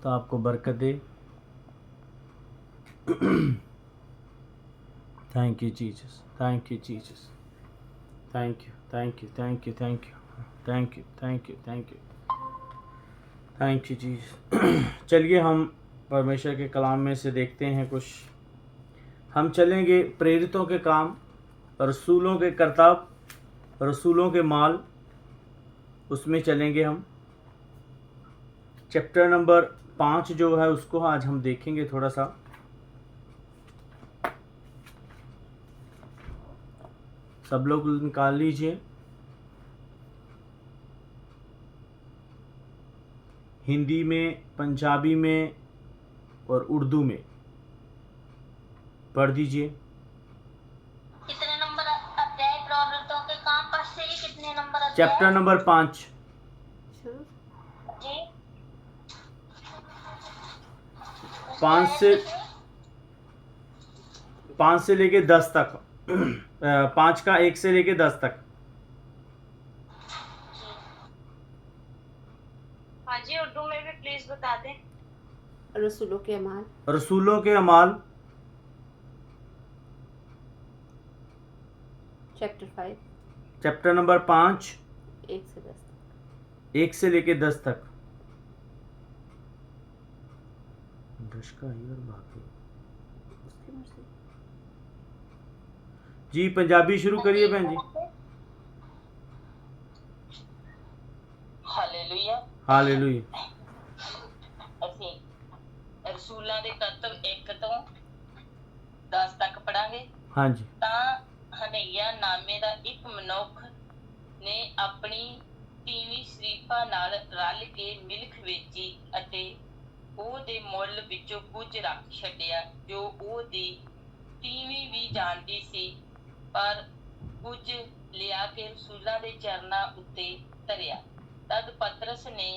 तो आपको बरकत दे। Thank you Jesus, thank you Jesus, thank you, thank you, thank you, thank you, thank you, thank you, thank you, thank you Jesus. चलिए हम परमेश्वर के कलाम में से देखते हैं कुछ। हम चलेंगे प्रेरितों के काम, रसूलों के करतब, रसूलों के माल, उसमें चलेंगे हम। चैप्टर नंबर 5 जो है उसको आज हम देखेंगे थोड़ा सा। सब लोग निकाल लीजिए। हिंदी में, पंजाबी में और उर्दू में पढ़ दीजिए। कितने नंबर अध्याय प्रेरितों के काम पर से ही कितने नंबर अध्याय? चैप्टर नंबर 5 जी 5 से लेके 10 तक। 5 का 1 से लेके 10 तक। हाँ जी, उर्दू में भी प्लीज बता दें। रसूलों के अमाल, रसूलों के अमाल चैप्टर 5 चैप्टर नंबर 5 1 से 10 तक। 1 से लेके 10 तक। 10 का ही और बाकी उसकी मर्जी। जी पंजाबी शुरू करिए बहन जी। हालेलुया। हालेलुया। ਅਸੀਂ ਰਸੂਲਾਂ ਦੇ ਕਰਤਵ 1 ਤੋਂ 10 ਤੱਕ ਪੜਾਂਗੇ। हाँ जी। ਤਾਂ ਹਨਈਆ ਨਾਮੇ ਦਾ ਇੱਕ ਮਨੁੱਖ ਨੇ ਆਪਣੀ ਤੀਵੀਂ ਸ਼ਰੀਫਾ ਨਾਲ ਰਲ ਕੇ ਮਿਲਖ ਵੇਚੀ ਅਤੇ ਉਹਦੇ ਮੁੱਲ ਵਿੱਚੋਂ ਕੁਝ ਰੱਖ ਛੱਡਿਆ ਜੋ ਉਹਦੀ ਤੀਵੀਂ ਵੀ ਜਾਣਦੀ ਸੀ, ਪਰ ਕੁਝ ਲਿਆ ਕੇ ਰਸੂਲਾਂ ਦੇ ਚਰਨਾਂ ਉੱਤੇ ਧਰਿਆ। ਤਦ ਪਤਰਸ ਨੇ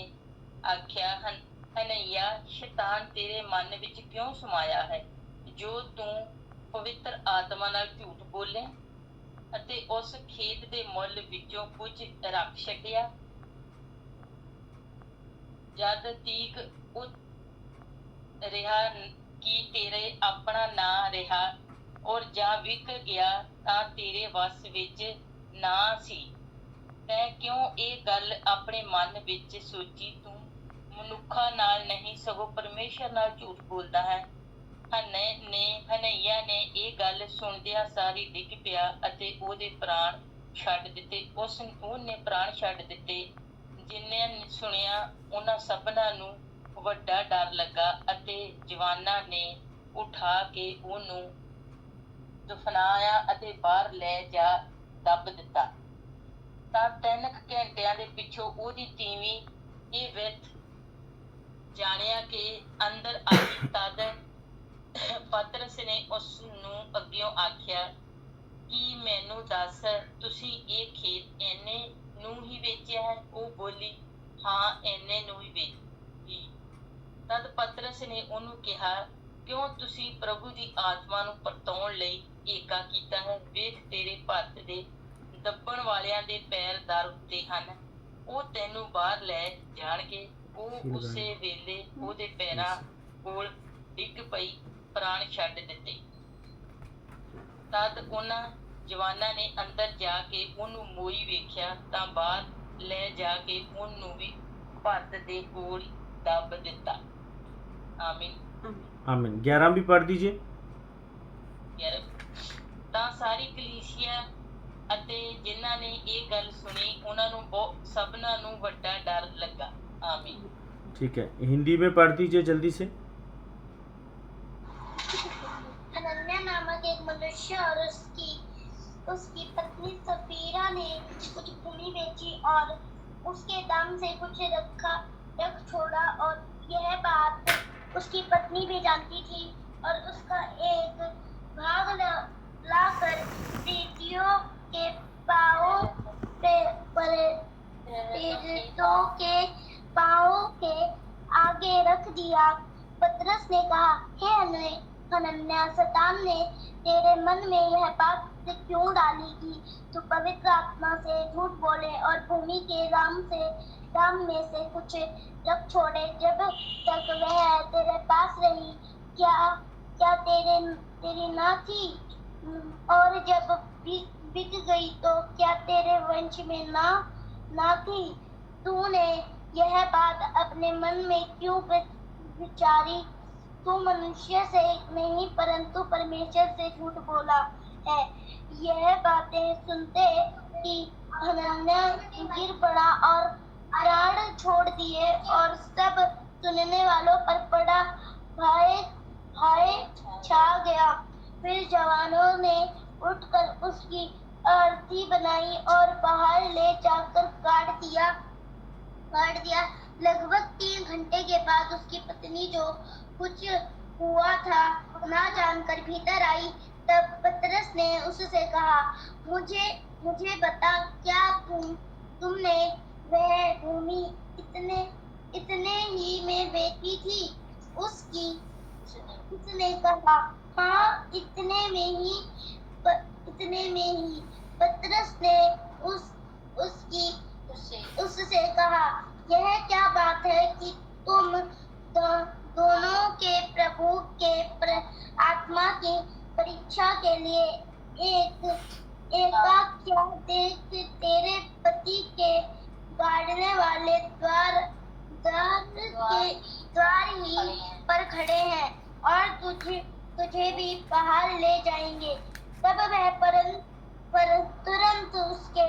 ਆਖਿਆ, ਹਨਈਆ, ਸ਼ੈਤਾਨ ਤੇਰੇ ਮਨ ਵਿੱਚ ਕਿਉਂ ਸਮਾਇਆ ਹੈ, ਜੋ ਤੂੰ ਪਵਿੱਤਰ ਆਤਮਾ ਨਾਲ ਝੂਠ ਬੋਲੇ ਅਤੇ ਉਸ ਖੇਤ ਦੇ ਮੁੱਲ ਵਿੱਚੋਂ ਕੁਝ ਰੱਖ ਛੱਡਿਆ। ਜਦ ਤੀਕ ਉਹ ਰਿਹਾ ਕਿ ਤੇਰੇ ਆਪਣਾ ਨਾ ਰਿਹਾ ਔਰ ਜਾਂ ਵਿਕ ਗਿਆ ਤਾਂ ਤੇਰੇ ਵੱਸ ਵਿੱਚ ਨਾ ਸੀ। ਤੈਂ ਕਿਉਂ ਇਹ ਗੱਲ ਆਪਣੇ ਮਨ ਵਿੱਚ ਸੋਚੀ? ਤੂੰ ਮਨੁੱਖਾਂ ਨਾਲ ਨਹੀਂ ਸਗੋਂ ਪਰਮੇਸ਼ਰ ਨਾਲ ਝੂਠ ਬੋਲਦਾ ਹੈ। ਹਨਈਆ ਨੇ ਇਹ ਗੱਲ ਸੁਣਦਿਆਂ ਸਾਰੀ ਡਿੱਗ ਪਿਆ ਅਤੇ ਉਹਦੇ ਪ੍ਰਾਣ ਛੱਡ ਦਿੱਤੇ। ਉਹਨੇ ਪ੍ਰਾਣ ਛੱਡ ਦਿੱਤੇ। ਜਿਨ੍ਹਾਂ ਨੇ ਸੁਣਿਆ ਉਹਨਾਂ ਸਭਨਾਂ ਨੂੰ ਵੱਡਾ ਡਰ ਲੱਗਾ ਅਤੇ ਜਵਾਨਾਂ ਨੇ ਉਠਾ ਕੇ ਉਹਨੂੰ ਦਫਨਾਇਆ ਅਤੇ ਬਾਹਰ ਲੈ ਜਾ ਦੱਬ ਦਿੱਤਾ। ਤਾਂ 3 ਘੰਟਿਆਂ ਦੇ ਪਿੱਛੋਂ ਉਹਦੀ ਤੀਵੀਂ ਇਹ ਵਿੱਤ ਜਾਣਿਆ ਕਿ ਅੰਦਰ ਆਈ। ਤਦ ਪਤਰਸ ਨੇ ਉਸ ਨੂੰ ਅੱਗਿਓਂ ਆਖਿਆ ਕਿ ਮੈਨੂੰ ਦੱਸ, ਤੁਸੀਂ ਇਹ ਖੇਤ ਇੰਨੇ ਨੂੰ ਹੀ ਵੇਚਿਆ ਹੈ? ਉਹ ਬੋਲੀ, ਹਾਂ, ਇੰਨੇ ਨੂੰ ਹੀ ਵੇਚੀ। ਤਦ ਪਤਰਸ ਨੇ ਉਹਨੂੰ ਕਿਹਾ, ਕਿਉਂ ਤੁਸੀਂ ਪ੍ਰਭੂ ਦੀ ਆਤਮਾ ਨੂੰ ਪਰਤਾਉਣ ਲਈ ਏਕਾ ਕੀਤਾ ਹੈ? ਵੇਖ, ਤੇਰੇ ਭੱਤ ਦੇ ਦੱਬਣ ਵਾਲਿਆਂ ਦੇ ਪੈਰ ਦਰ ਉੱਤੇ ਹਨ, ਉਹ ਤੈਨੂੰ ਬਾਹਰ ਲੈ ਜਾਣਗੇ। ਉਹ ਉਸੇ ਵੇਲੇ ਉਹਦੇ ਪੈਰਾਂ ਕੋਲ ਡਿੱਗ ਪਈ, ਪ੍ਰਾਣ ਛੱਡ ਦਿੱਤੇ। ਤਦ ਉਹਨਾਂ ਜਵਾਨਾਂ ਨੇ ਅੰਦਰ ਜਾ ਕੇ ਉਹਨੂੰ ਮੋਈ ਵੇਖਿਆ ਤਾਂ ਬਾਹਰ ਲੈ ਜਾ ਕੇ ਉਹਨੂੰ ਵੀ ਭੱਤ ਦੇ ਕੋਲ ਦੱਬ ਦਿੱਤਾ। ਆਮੀਨ। आमीन। 11 भी पढ़ दीजिए। ਤਾਂ ਸਾਰੀ ਕਲੀਸਿਆ ਅਤੇ ਜਿਨ੍ਹਾਂ ਨੇ ਇਹ ਗੱਲ ਸੁਣੀ ਉਹਨਾਂ ਨੂੰ ਸਭਨਾਂ ਨੂੰ ਵੱਡਾ ਡਰ ਲੱਗਾ। आमीन। ठीक है, हिंदी में पढ़ दीजिए जल्दी से। हनन्याह नामक एक मनुष्य और उसकी पत्नी सफीरा ने कुछ भूमि बेची और उसके दाम से कुछ रख छोड़ा, और यह बात उसकी पत्नी भी जानती थी। और उसका एक भाग लाकर प्रेरितों के पाँव के आगे रख दिया। पतरस ने कहा, हे हनन्याह, शैतान ने तेरे मन में यह बात क्यों डाली कि तू पवित्र आत्मा से झूठ बोले और भूमि के दाम में से कुछ रख छोड़े, जब तक वह क्या क्या तेरी ना थी? और जब बिक गई तो क्या तेरे वंश में ना थी? तूने यह बात अपने मन में क्यों विचारी? तू मनुष्य से नहीं परंतु परमेश्वर से झूठ बोला है। यह बातें सुनते ही हनन्याह गिर पड़ा और प्राण छोड़ दिए और सब सुनने वालों पर बड़ा भय छा गया। फिर जवानों ने उठकर उसकी अर्थी बनाई और बाहर ले जाकर काट दिया। लगभग 3 घंटे के बाद उसकी पत्नी, जो कुछ हुआ था ना जानकर भीतर आई, तब पतरस ने उससे कहा, मुझे बता, क्या तुमने वह भूमि इतने ही में बेची थी? उसने कहा, हाँ, इतने में ही। पतरस ने उससे कहा, यह क्या बात है कि तुम दोनों के प्रभु के आत्मा की परीक्षा के लिए एका क्या देख तेरे पति के गाड़ने वाले द्वार ही पर खड़े हैं और तुझे भी बाहर ले जाएंगे। तब वह तुरंत उसके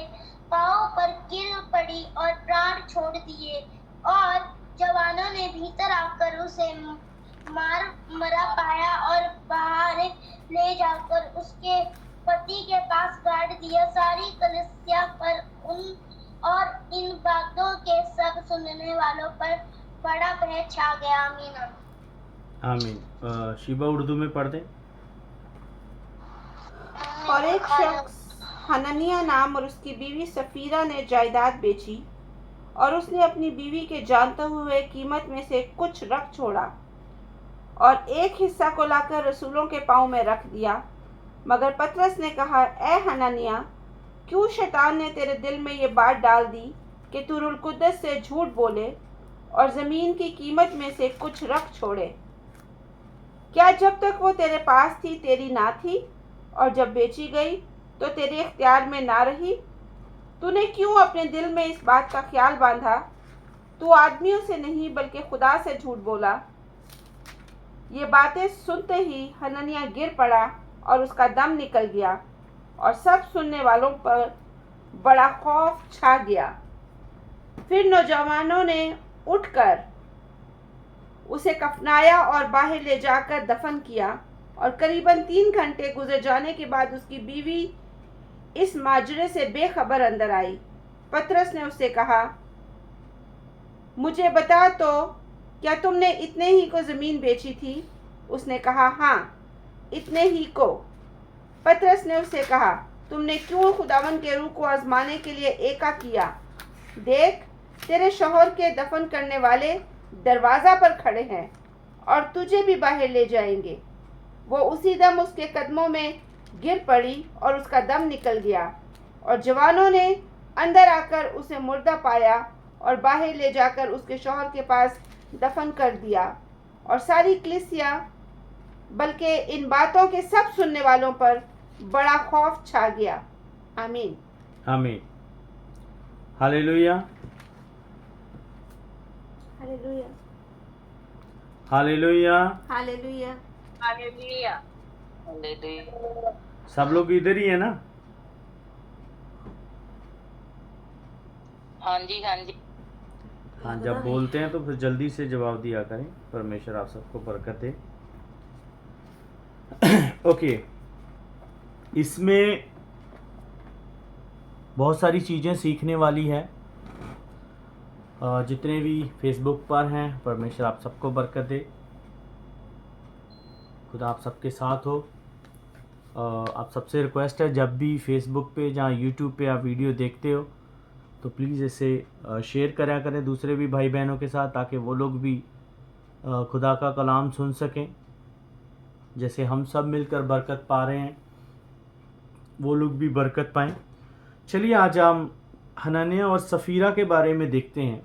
पांव पर गिर पड़ी और प्राण छोड़ दिए। और जवानों ने भीतर आकर उसे मरा पाया और बाहर ले जाकर उसके पति के पास गाड़ दिया। सारी कलीसिया पर इन बातों के सब सुनने वालों पर बड़ा भय छा गया। आमीन। आमीन। शिबा उर्दू में पढ़ दे। और एक शख्स हनन्याह नाम और उसकी बीवी सफीरा ने जायदाद बेची और उसने अपनी बीवी के जानते हुए कीमत में से कुछ रख छोड़ा और एक हिस्सा को लाकर रसूलों के पांव में रख दिया। मगर पतरस ने कहा, ए हनन्याह, क्यों शैतान ने तेरे दिल में ये बात डाल दी कि तू रूह कुद्दस से झूठ बोले और ज़मीन की कीमत में से कुछ रख छोड़े? क्या जब तक वो तेरे पास थी तेरी ना थी, और जब बेची गई तो तेरे इख्तियार में ना रही? तूने क्यों अपने दिल में इस बात का ख्याल बांधा? तू आदमियों से नहीं बल्कि खुदा से झूठ बोला। ये बातें सुनते ही हनन्याह गिर पड़ा और उसका दम निकल गया और सब सुनने वालों पर बड़ा खौफ छा गया। फिर नौजवानों ने उठकर उसे कफनाया और बाहर ले जाकर दफन किया। और करीबन 3 घंटे गुजर जाने के बाद उसकी बीवी इस माजरे से बेखबर अंदर आई। पतरस ने उससे कहा, मुझे बता तो, क्या तुमने इतने ही को ज़मीन बेची थी? उसने कहा, हाँ, इतने ही को। पतरस ने उससे कहा, तुमने क्यों खुदावन के रूह को आजमाने के लिए एका किया? देख, तेरे शौहर के दफन करने वाले दरवाज़ा पर खड़े हैं और तुझे भी बाहर ले जाएंगे। वो उसी दम उसके कदमों में गिर पड़ी और उसका दम निकल गया। और जवानों ने अंदर आकर उसे मुर्दा पाया और बाहर ले जाकर उसके शौहर के पास दफन कर दिया। और सारी कलीसिया बल्कि इन बातों के सब सुनने वालों पर बड़ा खौफ छा गया। आमीन। आमीन। Hallelujah. Hallelujah. Hallelujah. Hallelujah. Hallelujah. Hallelujah. सब लोग इधर ही है ना? हाँ जी, हाँ जी। हाँ, जब बोलते हैं तो फिर जल्दी से जवाब दिया करें। परमेश्वर आप सबको बरकत दे। ओके, इसमें बहुत सारी चीज़ें सीखने वाली है। जितने भी फेसबुक पर हैं, परमेश्वर आप सबको बरकत दे। खुदा आप सबके साथ हो। आप सबसे रिक्वेस्ट है, जब भी फेसबुक पे या यूट्यूब पे आप वीडियो देखते हो तो प्लीज़ इसे शेयर करा करें दूसरे भी भाई बहनों के साथ, ताकि वो लोग भी खुदा का कलाम सुन सकें। जैसे हम सब मिलकर बरकत पा रहे हैं, वो लोग भी बरकत पाएं। चलिए आज हम हनन्याह और सफीरा के बारे में देखते हैं।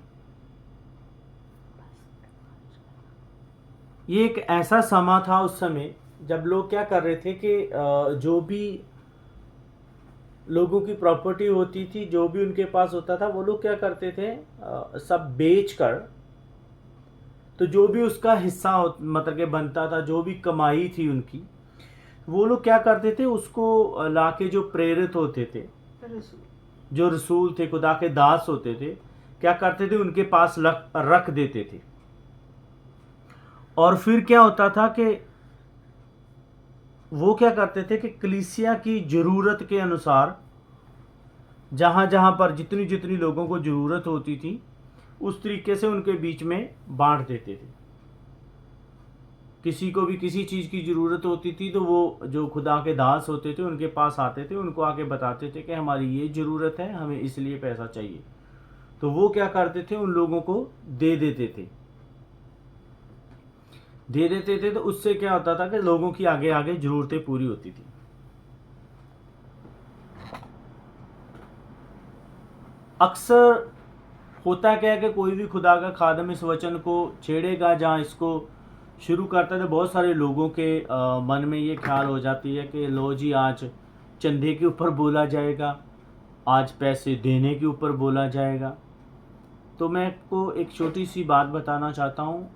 ये एक ऐसा समा था उस समय जब लोग क्या कर रहे थे कि जो भी लोगों की प्रॉपर्टी होती थी, जो भी उनके पास होता था, वो लोग क्या करते थे, सब बेच कर, तो जो भी उसका हिस्सा मतलब के बनता था, जो भी कमाई थी उनकी, वो लोग क्या करते थे, उसको लाके जो प्रेरित होते थे, जो रसूल थे, खुदा के दास होते थे, क्या करते थे, उनके पास रख देते थे। और फिर क्या होता था कि वो क्या करते थे कि कलीसिया की ज़रूरत के अनुसार जहाँ जहाँ पर जितनी जितनी लोगों को ज़रूरत होती थी, उस तरीके से उनके बीच में बांट देते थे। किसी को भी किसी चीज़ की ज़रूरत होती थी तो वो जो खुदा के दास होते थे उनके पास आते थे, उनको आके बताते थे कि हमारी ये ज़रूरत है, हमें इसलिए पैसा चाहिए। तो वो क्या करते थे, उन लोगों को दे देते थे। तो उससे क्या होता था कि लोगों की आगे आगे ज़रूरतें पूरी होती थी। अक्सर होता क्या है कि कोई भी खुदा का खादम इस वचन को छेड़ेगा, जहाँ इसको शुरू करता है, तो बहुत सारे लोगों के मन में ये ख्याल हो जाती है कि लो जी, आज चंदे के ऊपर बोला जाएगा, आज पैसे देने के ऊपर बोला जाएगा। तो मैं आपको एक छोटी सी बात बताना चाहता हूँ।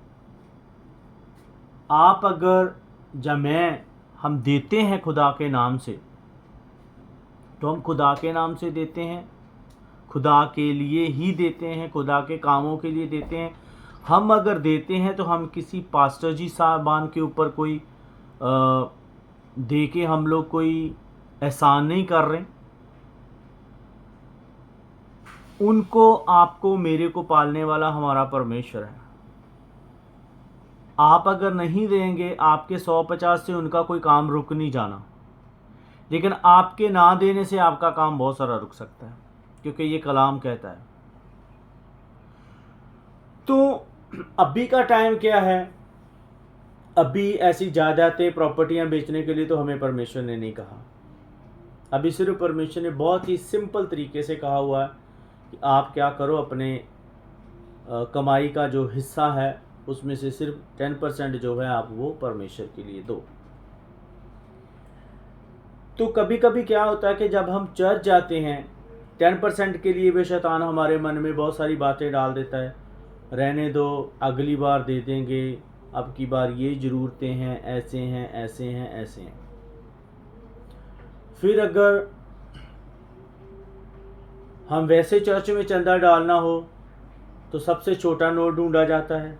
आप अगर हम देते हैं खुदा के नाम से, तो हम खुदा के नाम से देते हैं, खुदा के लिए ही देते हैं, खुदा के कामों के लिए देते हैं। हम अगर देते हैं तो हम किसी पास्टर जी साहबान के ऊपर कोई दे के हम लोग कोई एहसान नहीं कर रहे। उनको, आपको, मेरे को पालने वाला हमारा परमेश्वर है। आप अगर नहीं देंगे, आपके 150 से उनका कोई काम रुक नहीं जाना, लेकिन आपके ना देने से आपका काम बहुत सारा रुक सकता है, क्योंकि ये कलाम कहता है। तो अभी का टाइम क्या है, अभी ऐसी जायदादें, प्रॉपर्टियां बेचने के लिए तो हमें परमेश्वर ने नहीं कहा। अभी सिर्फ परमेश्वर ने बहुत ही सिंपल तरीके से कहा हुआ है कि आप क्या करो, अपने कमाई का जो हिस्सा है उसमें से सिर्फ 10% जो है आप वो परमेश्वर के लिए दो। तो कभी कभी क्या होता है कि जब हम चर्च जाते हैं, 10% के लिए भी शैतान हमारे मन में बहुत सारी बातें डाल देता है। रहने दो, अगली बार दे देंगे, अब की बार ये ज़रूरतें हैं, ऐसे हैं, ऐसे हैं, ऐसे हैं। फिर अगर हम वैसे चर्च में चंदा डालना हो तो सबसे छोटा नोट ढूंढा जाता है।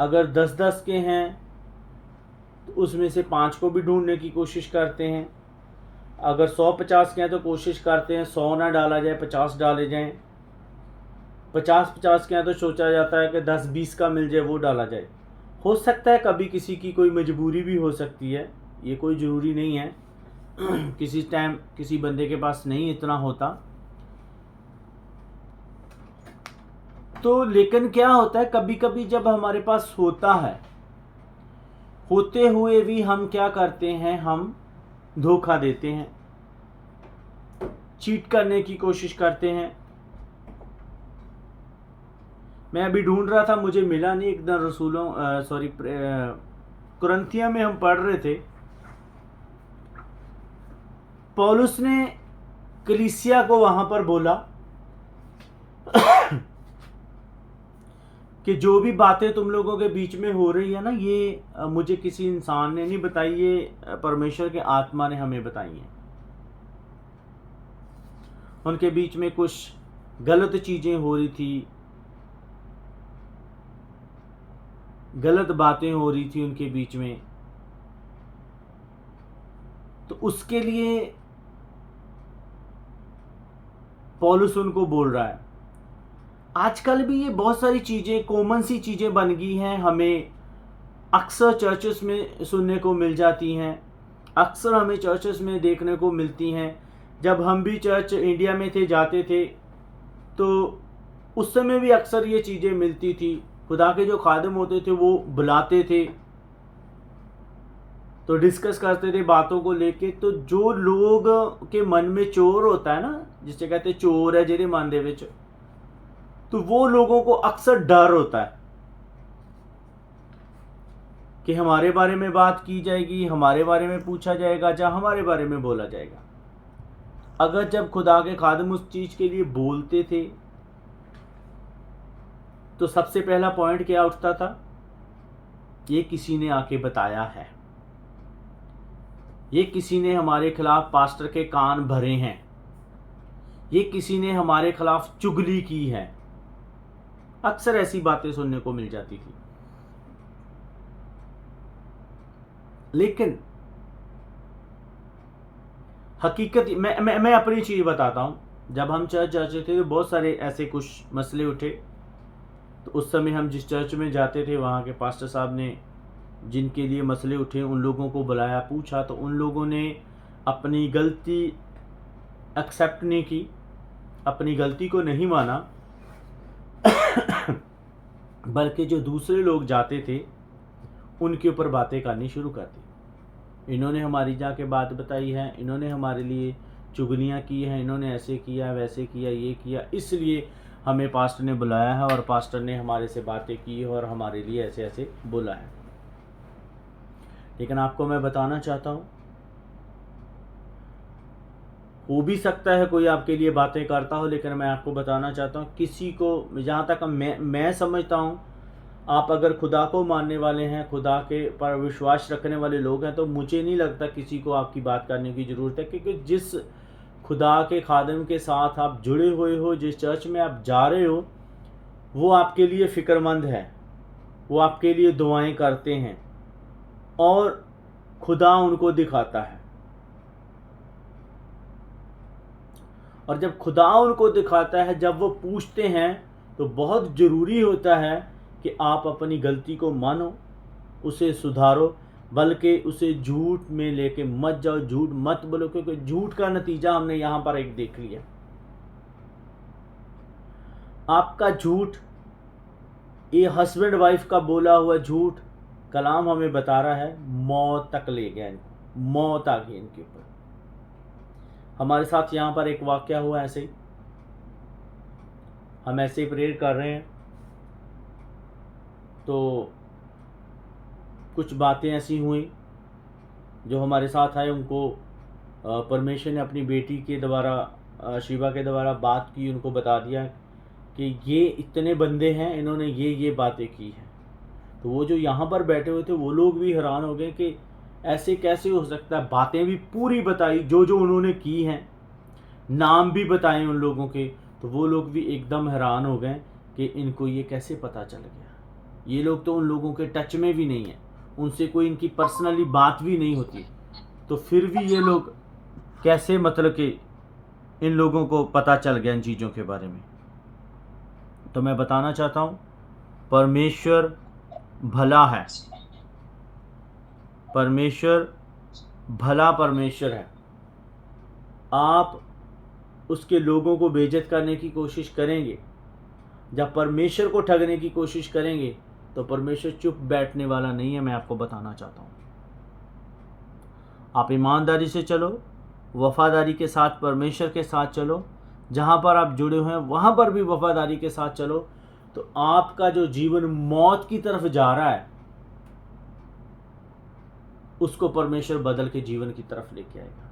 अगर 10-10 के हैं तो उसमें से 5 को भी ढूंढने की कोशिश करते हैं। अगर 100-50 के हैं तो कोशिश करते हैं 100 ना डाला जाए, 50 डाले जाएं। 50-50 के हैं तो सोचा जाता है कि 10-20 का मिल जाए, वो डाला जाए। हो सकता है कभी किसी की कोई मजबूरी भी हो सकती है, ये कोई ज़रूरी नहीं है। किसी टाइम किसी बंदे के पास नहीं इतना होता तो, लेकिन क्या होता है, कभी कभी जब हमारे पास होता है, होते हुए भी हम क्या करते हैं, हम धोखा देते हैं, चीट करने की कोशिश करते हैं। मैं अभी ढूंढ रहा था, मुझे मिला नहीं। एक दिन कुरिन्थियों में हम पढ़ रहे थे, पौलुस ने कलीसिया को वहां पर बोला कि जो भी बातें तुम लोगों के बीच में हो रही है ना, ये मुझे किसी इंसान ने नहीं बताई, ये परमेश्वर के आत्मा ने हमें बताई है। उनके बीच में कुछ गलत चीजें हो रही थी, गलत बातें हो रही थी उनके बीच में। तो उसके लिए पौलुस उनको बोल रहा है। आजकल भी ये बहुत सारी चीज़ें, कॉमन सी चीज़ें बन गई हैं, हमें अक्सर चर्चेस में सुनने को मिल जाती हैं, अक्सर हमें चर्चेस में देखने को मिलती हैं। जब हम भी चर्च इंडिया में थे, जाते थे, तो उस समय भी अक्सर ये चीज़ें मिलती थी। खुदा के जो खादिम होते थे वो बुलाते थे, तो डिस्कस करते थे बातों को लेके। तो जो लोग के मन में चोर होता है ना, जिसे कहते चोर है जेरे मन दे विच, तो वो लोगों को अक्सर डर होता है कि हमारे बारे में बात की जाएगी, हमारे बारे में पूछा जाएगा, या हमारे बारे में बोला जाएगा। अगर जब खुदा के खादिम उस चीज़ के लिए बोलते थे तो सबसे पहला पॉइंट क्या उठता था? ये किसी ने आके बताया है, ये किसी ने हमारे खिलाफ पास्टर के कान भरे हैं, ये किसी ने हमारे खिलाफ चुगली की है। अक्सर ऐसी बातें सुनने को मिल जाती थी। लेकिन हकीकत मैं अपनी चीज बताता हूं। जब हम चर्च जाते थे तो बहुत सारे ऐसे कुछ मसले उठे, तो उस समय हम जिस चर्च में जाते थे वहाँ के पास्टर साहब ने जिनके लिए मसले उठे उन लोगों को बुलाया, पूछा, तो उन लोगों ने अपनी गलती एक्सेप्ट नहीं की, अपनी गलती को नहीं माना, बल्कि जो दूसरे लोग जाते थे उनके ऊपर बातें करनी शुरू कर दी। इन्होंने हमारी जाके बात बताई है, इन्होंने हमारे लिए चुगलियाँ की हैं, इन्होंने ऐसे किया, वैसे किया, ये किया, इसलिए हमें पास्टर ने बुलाया है और पास्टर ने हमारे से बातें की और हमारे लिए ऐसे ऐसे बोला है। लेकिन आपको मैं बताना चाहता हूँ, हो भी सकता है कोई आपके लिए बातें करता हो, लेकिन मैं आपको बताना चाहता हूँ किसी को, जहाँ तक मैं समझता हूँ, आप अगर खुदा को मानने वाले हैं, खुदा के पर विश्वास रखने वाले लोग हैं, तो मुझे नहीं लगता किसी को आपकी बात करने की ज़रूरत है, क्योंकि जिस खुदा के खादिम के साथ आप जुड़े हुए हो, जिस चर्च में आप जा रहे हो, वो आपके लिए फ़िक्रमंद है, वो आपके लिए दुआएं करते हैं और खुदा उनको दिखाता है। और जब खुदा उनको दिखाता है, जब वो पूछते हैं, तो बहुत ज़रूरी होता है कि आप अपनी गलती को मानो, उसे सुधारो, बल्कि उसे झूठ में लेके मत जाओ, झूठ मत बोलो, क्योंकि झूठ का नतीजा हमने यहाँ पर एक देख लिया। आपका झूठ, ये हस्बैंड वाइफ का बोला हुआ झूठ, कलाम हमें बता रहा है मौत तक ले गया इनको, मौत आ गई इनके ऊपर। हमारे साथ यहाँ पर एक वाक़या हुआ ऐसे ही, हम ऐसे ही प्रेयर कर रहे हैं, तो कुछ बातें ऐसी हुई, जो हमारे साथ आए उनको परमेश्वर ने अपनी बेटी के द्वारा, शिवा के द्वारा बात की, उनको बता दिया कि ये इतने बंदे हैं, इन्होंने ये बातें की हैं। तो वो जो यहाँ पर बैठे हुए थे वो लोग भी हैरान हो गए कि ऐसे कैसे हो सकता है। बातें भी पूरी बताई जो उन्होंने की हैं, नाम भी बताए उन लोगों के, तो वो लोग भी एकदम हैरान हो गए कि इनको ये कैसे पता चल गया। ये लोग तो उन लोगों के टच में भी नहीं है, उनसे कोई इनकी पर्सनली बात भी नहीं होती, तो फिर भी ये लोग कैसे, मतलब कि इन लोगों को पता चल गया इन चीज़ों के बारे में। तो मैं बताना चाहता हूँ, परमेश्वर भला है, परमेश्वर भला परमेश्वर है। आप उसके लोगों को बेइज्जत करने की कोशिश करेंगे, जब परमेश्वर को ठगने की कोशिश करेंगे, तो परमेश्वर चुप बैठने वाला नहीं है। मैं आपको बताना चाहता हूँ, आप ईमानदारी से चलो, वफादारी के साथ परमेश्वर के साथ चलो, जहाँ पर आप जुड़े हुए हैं वहाँ पर भी वफादारी के साथ चलो, तो आपका जो जीवन मौत की तरफ जा रहा है, उसको परमेश्वर बदल के जीवन की तरफ लेके आएगा।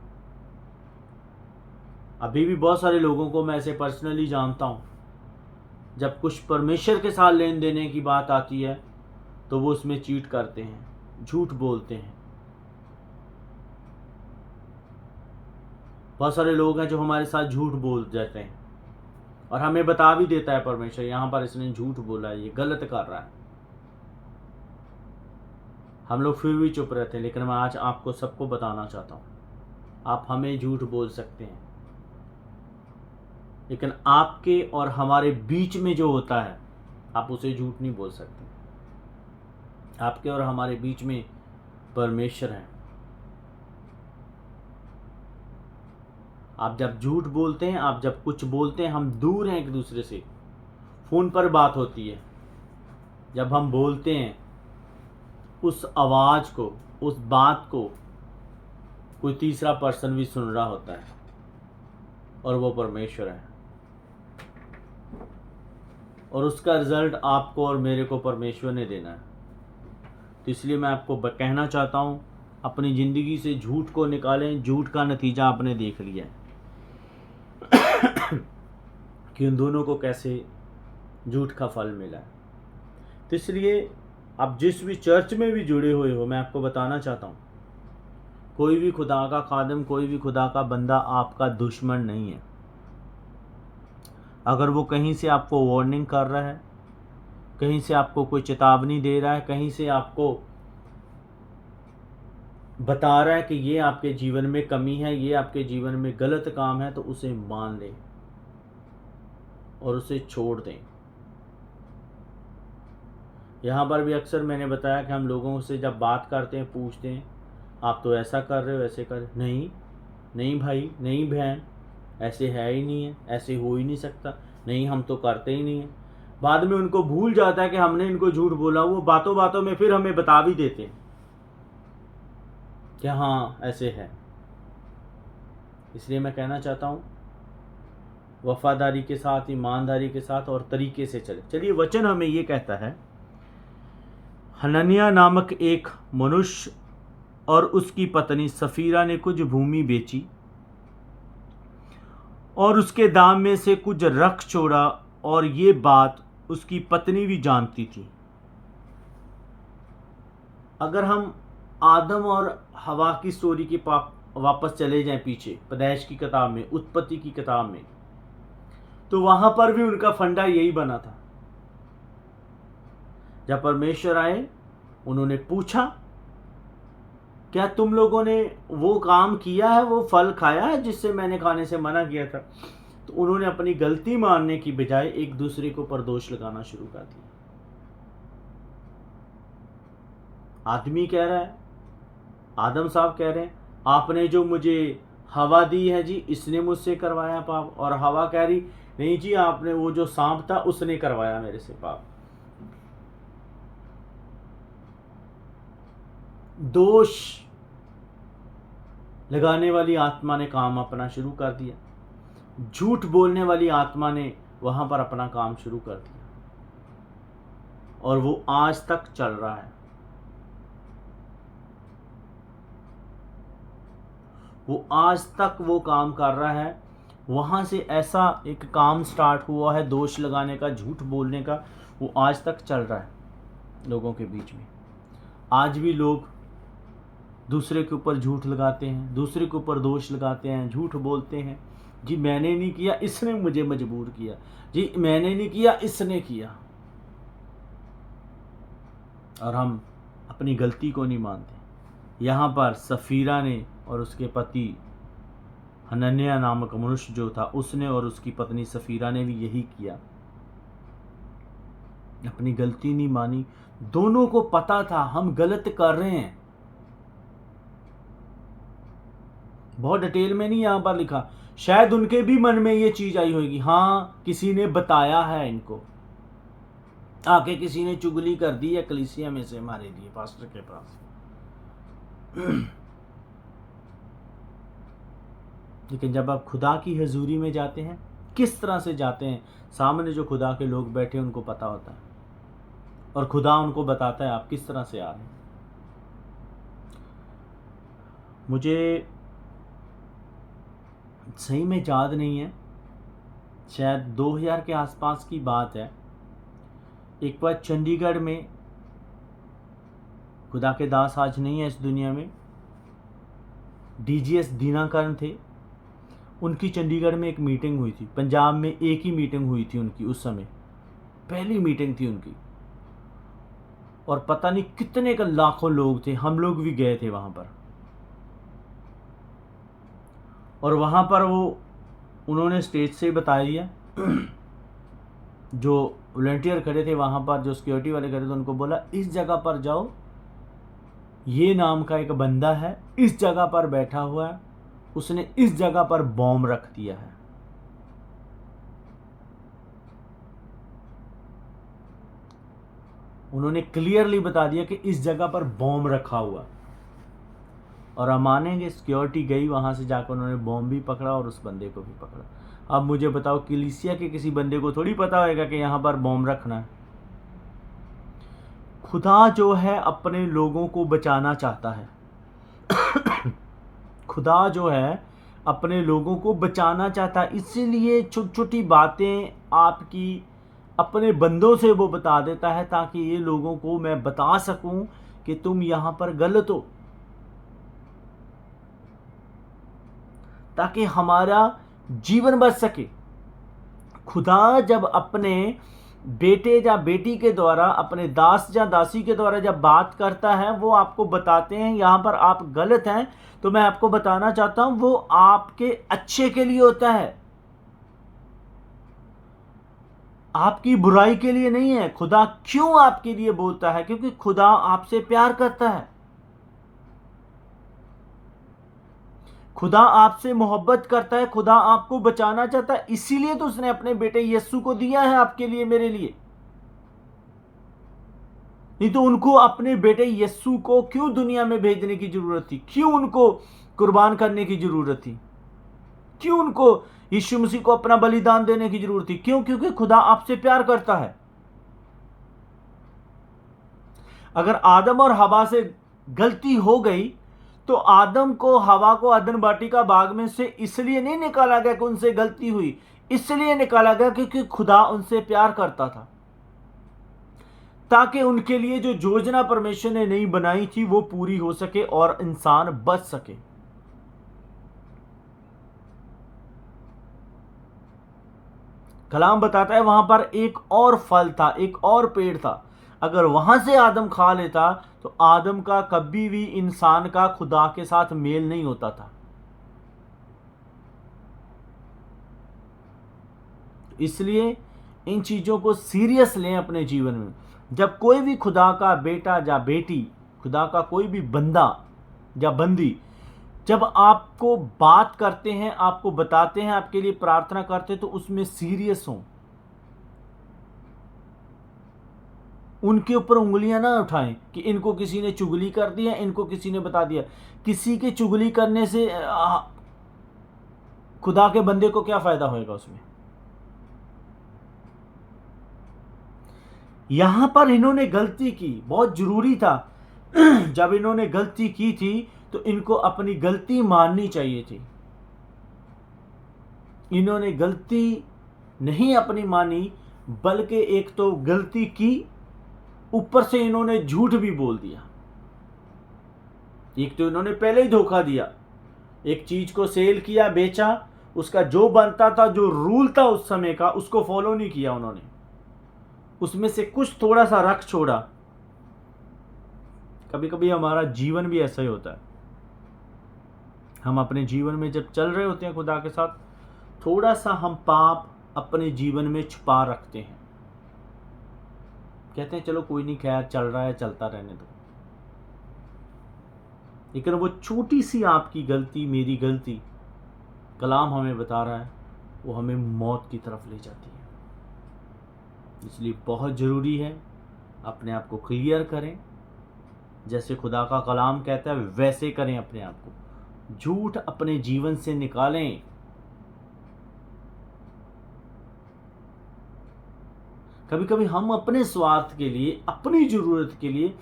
अभी भी बहुत सारे लोगों को मैं ऐसे पर्सनली जानता हूँ, जब कुछ परमेश्वर के साथ लेन देने की बात आती है तो वो उसमें चीट करते हैं, झूठ बोलते हैं। बहुत सारे लोग हैं जो हमारे साथ झूठ बोल जाते हैं और हमें बता भी देता है परमेश्वर, यहाँ पर इसने झूठ बोला है, ये गलत कर रहा है। हम लोग फिर भी चुप रहते हैं। लेकिन मैं आज आपको सबको बताना चाहता हूँ, आप हमें झूठ बोल सकते हैं, लेकिन आपके और हमारे बीच में जो होता है आप उसे झूठ नहीं बोल सकते। आपके और हमारे बीच में परमेश्वर है। आप जब झूठ बोलते हैं, आप जब कुछ बोलते हैं, हम दूर हैं एक दूसरे से, फ़ोन पर बात होती है, जब हम बोलते हैं उस आवाज़ को, उस बात को कोई तीसरा पर्सन भी सुन रहा होता है, और वो परमेश्वर है, और उसका रिजल्ट आपको और मेरे को परमेश्वर ने देना है। तो इसलिए मैं आपको कहना चाहता हूँ, अपनी ज़िंदगी से झूठ को निकालें। झूठ का नतीजा आपने देख लिया है कि उन दोनों को कैसे झूठ का फल मिला है। तो इसलिए आप जिस भी चर्च में भी जुड़े हुए हो, मैं आपको बताना चाहता हूँ, कोई भी खुदा का खादम, कोई भी खुदा का बंदा आपका दुश्मन नहीं है। अगर वो कहीं से आपको वार्निंग कर रहा है, कहीं से आपको कोई चेतावनी दे रहा है, कहीं से आपको बता रहा है कि ये आपके जीवन में कमी है, ये आपके जीवन में गलत काम है, तो उसे मान लें और उसे छोड़ दें। यहाँ पर भी अक्सर मैंने बताया कि हम लोगों से जब बात करते हैं, पूछते हैं, आप तो ऐसा कर रहे हो, ऐसे कर, नहीं भाई, नहीं बहन, ऐसे है ही नहीं है, ऐसे हो ही नहीं सकता, नहीं हम तो करते ही नहीं है। बाद में उनको भूल जाता है कि हमने इनको झूठ बोला। वो बातों बातों में फिर हमें बता भी देते हैं कि हाँ ऐसे है। इसलिए मैं कहना चाहता हूँ, वफादारी के साथ, ईमानदारी के साथ और तरीके से चले। चलिए, वचन हमें ये कहता है, हनन्याह नामक एक मनुष्य और उसकी पत्नी सफीरा ने कुछ भूमि बेची और उसके दाम में से कुछ रख छोड़ा, और ये बात उसकी पत्नी भी जानती थी। अगर हम आदम और हवा की स्टोरी की वापस चले जाएं पीछे, पैदाइश की किताब में, उत्पत्ति की किताब में, तो वहां पर भी उनका फंडा यही बना था। जब परमेश्वर आए, उन्होंने पूछा, क्या तुम लोगों ने वो काम किया है, वो फल खाया है जिससे मैंने खाने से मना किया था? तो उन्होंने अपनी गलती मानने की बजाय एक दूसरे के ऊपर दोष लगाना शुरू कर दिया। आदमी कह रहा है, आदम साहब कह रहे हैं, आपने जो मुझे हवा दी है जी, इसने मुझसे करवाया पाप। और हवा कह रही, नहीं जी, आपने, वो जो सांप था उसने करवाया मेरे से पाप। दोष लगाने वाली आत्मा ने काम अपना शुरू कर दिया। झूठ बोलने वाली आत्मा ने वहां पर अपना काम शुरू कर दिया, और वो आज तक चल रहा है। वो आज तक वो काम कर रहा है। वहां से ऐसा एक काम स्टार्ट हुआ है, दोष लगाने का, झूठ बोलने का, वो आज तक चल रहा है लोगों के बीच में। आज भी लोग दूसरे के ऊपर झूठ लगाते हैं, दूसरे के ऊपर दोष लगाते हैं, झूठ बोलते हैं, जी मैंने नहीं किया, इसने मुझे मजबूर किया, जी मैंने नहीं किया, इसने किया। और हम अपनी गलती को नहीं मानते। यहाँ पर सफीरा ने और उसके पति हनन्याह नामक मनुष्य जो था, उसने और उसकी पत्नी सफीरा ने भी यही किया। अपनी गलती नहीं मानी। दोनों को पता था हम गलत कर रहे हैं। बहुत डिटेल में नहीं यहाँ पर लिखा, शायद उनके भी मन में ये चीज आई होगी, हाँ किसी ने बताया है इनको, आके किसी ने चुगली कर दी है कलीसिया में से हमारे लिए, पास्टर के पास। लेकिन जब आप खुदा की हजूरी में जाते हैं, किस तरह से जाते हैं, सामने जो खुदा के लोग बैठे उनको पता होता है, और खुदा उनको बताता है आप किस तरह से आ रहे हैं। मुझे सही में याद नहीं है, शायद 2000 के आसपास की बात है। एक बार चंडीगढ़ में, खुदा के दास आज नहीं है इस दुनिया में, डीजीएस दीनाकरण थे, उनकी चंडीगढ़ में एक मीटिंग हुई थी। पंजाब में एक ही मीटिंग हुई थी उनकी, उस समय पहली मीटिंग थी उनकी, और पता नहीं कितने का लाखों लोग थे। हम लोग भी गए थे वहां पर, और वहां पर वो उन्होंने स्टेज से बता दिया, जो वॉलंटियर खड़े थे वहां पर, जो सिक्योरिटी वाले खड़े थे, उनको बोला इस जगह पर जाओ, ये नाम का एक बंदा है, इस जगह पर बैठा हुआ है, उसने इस जगह पर बॉम्ब रख दिया है। उन्होंने क्लियरली बता दिया कि इस जगह पर बॉम्ब रखा हुआ। और हम मानेंगे, सिक्योरिटी गई वहां से, जाकर उन्होंने बॉम्ब भी पकड़ा और उस बंदे को भी पकड़ा। अब मुझे बताओ, कलीसिया के किसी बंदे को थोड़ी पता होगा कि यहाँ पर बॉम्ब रखना है। खुदा जो है अपने लोगों को बचाना चाहता है। खुदा जो है अपने लोगों को बचाना चाहता है, इसीलिए छोटी छोटी बातें आपकी अपने बंदों से वो बता देता है, ताकि ये लोगों को मैं बता सकूं कि तुम यहां पर गलत हो, ताकि हमारा जीवन बच सके। खुदा जब अपने बेटे या बेटी के द्वारा, अपने दास या दासी के द्वारा जब बात करता है, वो आपको बताते हैं यहां पर आप गलत हैं, तो मैं आपको बताना चाहता हूं वो आपके अच्छे के लिए होता है, आपकी बुराई के लिए नहीं है। खुदा क्यों आपके लिए बोलता है? क्योंकि खुदा आपसे प्यार करता है, खुदा आपसे मोहब्बत करता है, खुदा आपको बचाना चाहता है, इसीलिए तो उसने अपने बेटे यीशु को दिया है आपके लिए, मेरे लिए। नहीं तो उनको अपने बेटे यीशु को क्यों दुनिया में भेजने की जरूरत थी? क्यों उनको कुर्बान करने की जरूरत थी? क्यों उनको यीशु मसीह को अपना बलिदान देने की जरूरत थी? क्यों? क्योंकि खुदा आपसे प्यार करता है। अगर आदम और हवा से गलती हो गई तो आदम को, हवा को अदन वाटिका बाग में से इसलिए नहीं निकाला गया कि उनसे गलती हुई, इसलिए निकाला गया क्योंकि खुदा उनसे प्यार करता था, ताकि उनके लिए जो योजना परमेश्वर ने नहीं बनाई थी वो पूरी हो सके और इंसान बच सके। कलाम बताता है वहां पर एक और फल था, एक और पेड़ था, अगर वहां से आदम खा लेता तो आदम का कभी भी, इंसान का खुदा के साथ मेल नहीं होता था। इसलिए इन चीजों को सीरियस लें अपने जीवन में। जब कोई भी खुदा का बेटा या बेटी, खुदा का कोई भी बंदा या बंदी जब आपको बात करते हैं, आपको बताते हैं, आपके लिए प्रार्थना करते हैं, तो उसमें सीरियस हों। उनके ऊपर उंगलियां ना उठाएं कि इनको किसी ने चुगली कर दी है, इनको किसी ने बता दिया। किसी के चुगली करने से खुदा के बंदे को क्या फायदा होएगा उसमें? यहां पर इन्होंने गलती की, बहुत जरूरी था। जब इन्होंने गलती की थी तो इनको अपनी गलती माननी चाहिए थी। इन्होंने गलती नहीं अपनी मानी, बल्कि एक तो गलती की, ऊपर से इन्होंने झूठ भी बोल दिया। एक तो इन्होंने पहले ही धोखा दिया, एक चीज को सेल किया, बेचा, उसका जो बनता था, जो रूल था उस समय का, उसको फॉलो नहीं किया उन्होंने, उसमें से कुछ थोड़ा सा रख छोड़ा। कभी कभी हमारा जीवन भी ऐसा ही होता है। हम अपने जीवन में जब चल रहे होते हैं खुदा के साथ, थोड़ा सा हम पाप अपने जीवन में छुपा रखते हैं, कहते हैं चलो कोई नहीं, खैर चल रहा है, चलता रहने दो। लेकिन वो छोटी सी आपकी गलती, मेरी गलती, कलाम हमें बता रहा है, वो हमें मौत की तरफ ले जाती है। इसलिए बहुत ज़रूरी है अपने आप को क्लियर करें, जैसे खुदा का कलाम कहता है वैसे करें अपने आप को। झूठ अपने जीवन से निकालें। कभी कभी हम अपने स्वार्थ के लिए, अपनी जरूरत के लिए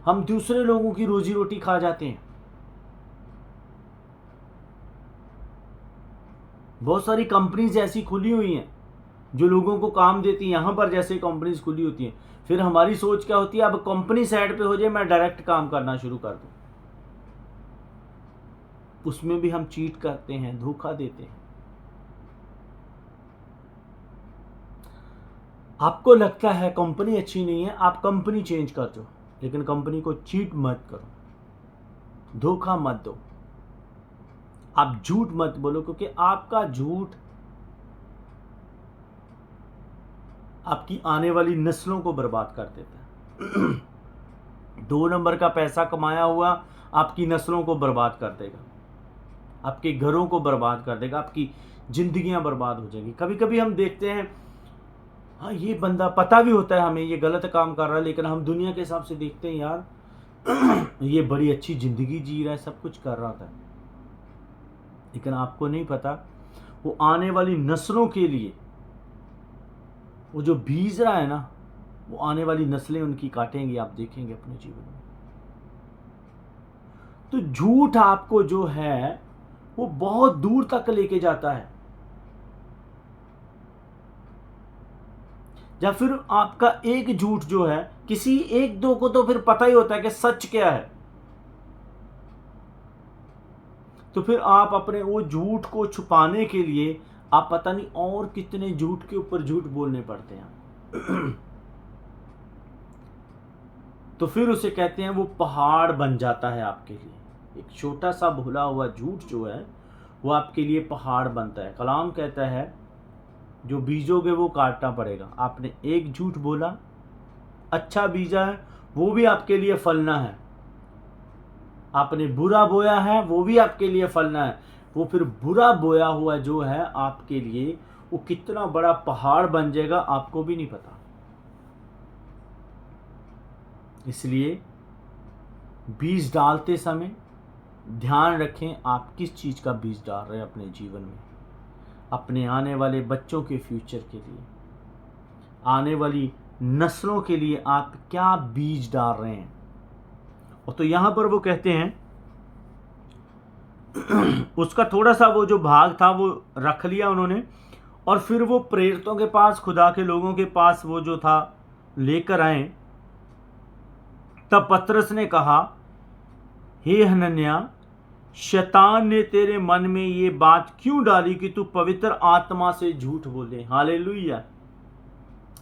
हम दूसरे लोगों की रोजी रोटी खा जाते हैं। बहुत सारी कंपनीज ऐसी खुली हुई हैं जो लोगों को काम देती हैं, यहां पर जैसे कंपनीज खुली होती हैं, फिर हमारी सोच क्या होती है, अब कंपनी साइड पे हो जाए, मैं डायरेक्ट काम करना शुरू कर दूं। उसमें भी हम चीट करते हैं, धोखा देते हैं। आपको लगता है कंपनी अच्छी नहीं है, आप कंपनी चेंज कर दो, लेकिन कंपनी को चीट मत करो, धोखा मत दो, आप झूठ मत बोलो, क्योंकि आपका झूठ आपकी आने वाली नस्लों को बर्बाद कर देता है। 2 नंबर का पैसा कमाया हुआ आपकी नस्लों को बर्बाद कर देगा, आपके घरों को बर्बाद कर देगा, आपकी जिंदगियां बर्बाद हो जाएंगी। कभी कभी हम देखते हैं, हाँ ये बंदा, पता भी होता है हमें ये गलत काम कर रहा है, लेकिन हम दुनिया के हिसाब से देखते हैं यार ये बड़ी अच्छी जिंदगी जी रहा है, सब कुछ कर रहा था, लेकिन आपको नहीं पता वो आने वाली नस्लों के लिए वो जो बीज रहा है ना, वो आने वाली नस्लें उनकी काटेंगी, आप देखेंगे अपने जीवन में। तो झूठ आपको जो है वो बहुत दूर तक लेके जाता है। या फिर आपका एक झूठ जो है, किसी एक दो को तो फिर पता ही होता है कि सच क्या है, तो फिर आप अपने वो झूठ को छुपाने के लिए आप पता नहीं और कितने झूठ के ऊपर झूठ बोलने पड़ते हैं। तो फिर उसे कहते हैं वो पहाड़ बन जाता है आपके लिए। एक छोटा सा भुला हुआ झूठ जो है वो आपके लिए पहाड़ बनता है। कलाम कहता है जो बीजोगे वो काटना पड़ेगा। आपने एक झूठ बोला, अच्छा बीजा है, वो भी आपके लिए फलना है। आपने बुरा बोया है, वो भी आपके लिए फलना है। वो फिर बुरा बोया हुआ जो है आपके लिए वो कितना बड़ा पहाड़ बन जाएगा आपको भी नहीं पता। इसलिए बीज डालते समय ध्यान रखें आप किस चीज का बीज डाल रहे हैं अपने जीवन में, अपने आने वाले बच्चों के फ्यूचर के लिए, आने वाली नस्लों के लिए आप क्या बीज डाल रहे हैं। और तो यहां पर वो कहते हैं उसका थोड़ा सा वो जो भाग था वो रख लिया उन्होंने, और फिर वो प्रेरितों के पास, खुदा के लोगों के पास वो जो था लेकर आए। तब पतरस ने कहा, हे हनन्याह, शैतान ने तेरे मन में ये बात क्यों डाली कि तू पवित्र आत्मा से झूठ बोले। Hallelujah,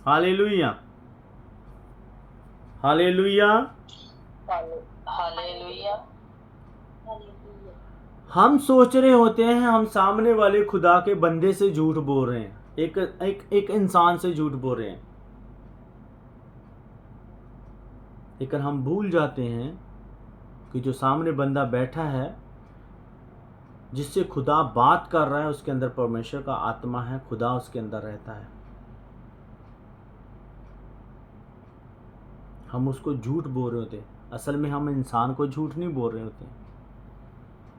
hallelujah, hallelujah, hallelujah. हम सोच रहे होते हैं हम सामने वाले खुदा के बंदे से झूठ बोल रहे हैं, एक इंसान से झूठ बोल रहे हैं, लेकिन हम भूल जाते हैं कि जो सामने बंदा बैठा है, जिससे खुदा बात कर रहा है, उसके अंदर परमेश्वर का आत्मा है, खुदा उसके अंदर रहता है। हम उसको झूठ बोल रहे होते, असल में हम इंसान को झूठ नहीं बोल रहे होते,